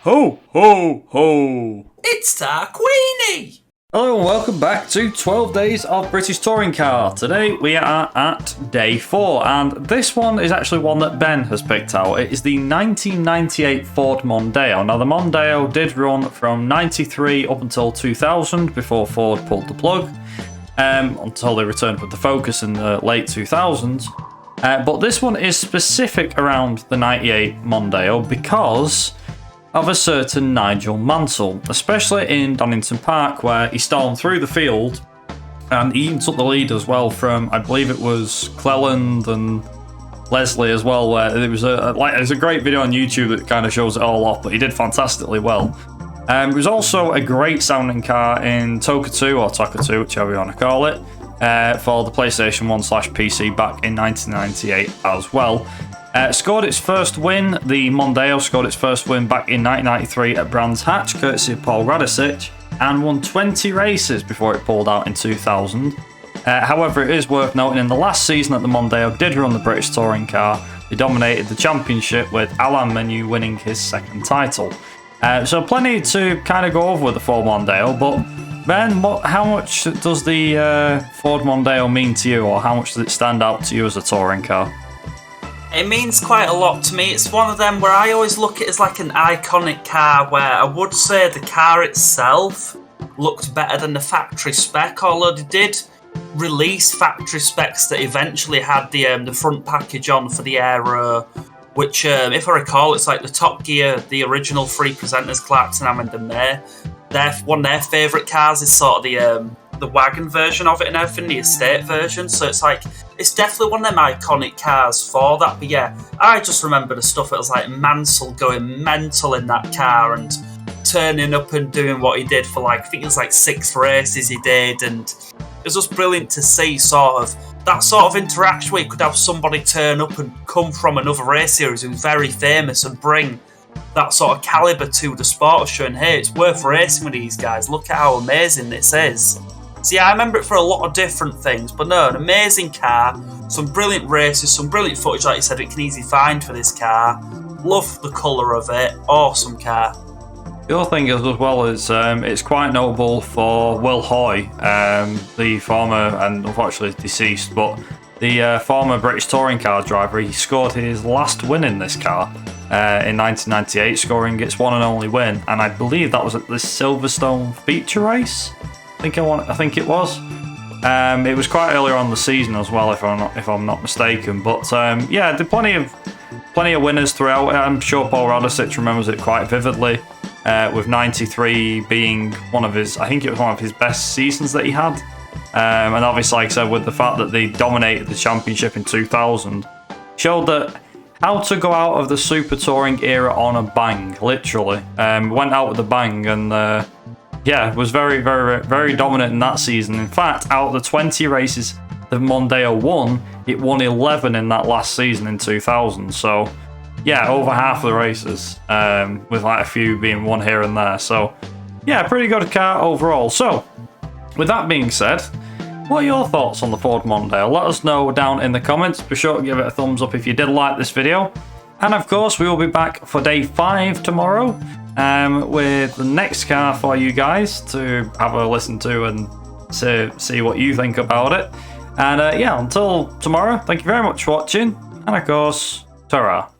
Ho, ho, ho! It's Tarquini! Hello and welcome back to 12 Days of British Touring Car. Today we are at day 4 and this one is actually one that Ben has picked out. It is the 1998 Ford Mondeo. Now the Mondeo did run from 93 up until 2000 before Ford pulled the plug, until they returned with the Focus in the late 2000s. But this one is specific around the 98 Mondeo because of a certain Nigel Mansell, especially in Donington Park where he stormed through the field and he even took the lead as well from, I believe it was Cleland and Leslie as well, where there was there's a great video on YouTube that kind of shows it all off, but he did fantastically well. It was also a great sounding car in Toka 2 or Toka 2, whichever you want to call it, for the PlayStation 1/PC back in 1998 as well. Scored its first win, the Mondeo scored its first win back in 1993 at Brands Hatch, courtesy of Paul Radisich, and won 20 races before it pulled out in 2000. However, it is worth noting in the last season that the Mondeo did run the British Touring Car, they dominated the championship with Alain Menu winning his second title. So plenty to kind of go over with the Ford Mondeo, but Ben, how much does the Ford Mondeo mean to you, or how much does it stand out to you as a touring car? It means quite a lot to me. It's one of them where I always look at it as like an iconic car, where I would say the car itself looked better than the factory spec, although they did release factory specs that eventually had the front package on for the Aero, which, if I recall, it's like the Top Gear, the original three presenters, Clarkson, Hammond and May. One of their favourite cars is sort of the wagon version of it and everything, the estate version. So it's like, it's definitely one of them iconic cars for that. But yeah, I just remember the stuff. It was like Mansell going mental in that car and turning up and doing what he did for, like, I think it was like 6 races he did, and it was just brilliant to see sort of that sort of interaction where you could have somebody turn up and come from another race series who's very famous and bring that sort of calibre to the sport of showing, hey, it's worth racing with these guys, look at how amazing this is. So yeah, I remember it for a lot of different things, but no, an amazing car, some brilliant races, some brilliant footage, like you said, it can easily find for this car. Love the colour of it, awesome car. The other thing is, as well, is it's quite notable for Will Hoy, the former and unfortunately deceased, but the former British touring car driver. He scored his last win in this car in 1998, scoring its one and only win, and I believe that was at the Silverstone feature race. I think it was. It was quite earlier on the season as well, if I'm not mistaken. But yeah, there are plenty of winners throughout. I'm sure Paul Radisich remembers it quite vividly, with 93 being one of his best seasons that he had. And obviously, like I said, with the fact that they dominated the championship in 2000, showed that how to go out of the super touring era on a bang, literally. Went out with a bang and. Yeah, was very, very, very dominant in that season. In fact, out of the 20 races the Mondeo won, it won 11 in that last season in 2000. So, yeah, over half of the races, with like a few being won here and there. So, yeah, pretty good car overall. So, with that being said, what are your thoughts on the Ford Mondeo? Let us know down in the comments. Be sure to give it a thumbs up if you did like this video. And of course, we will be back for day 5 tomorrow. With the next car for you guys to have a listen to and to see what you think about it. And yeah, until tomorrow, thank you very much for watching, and of course, ta-ra.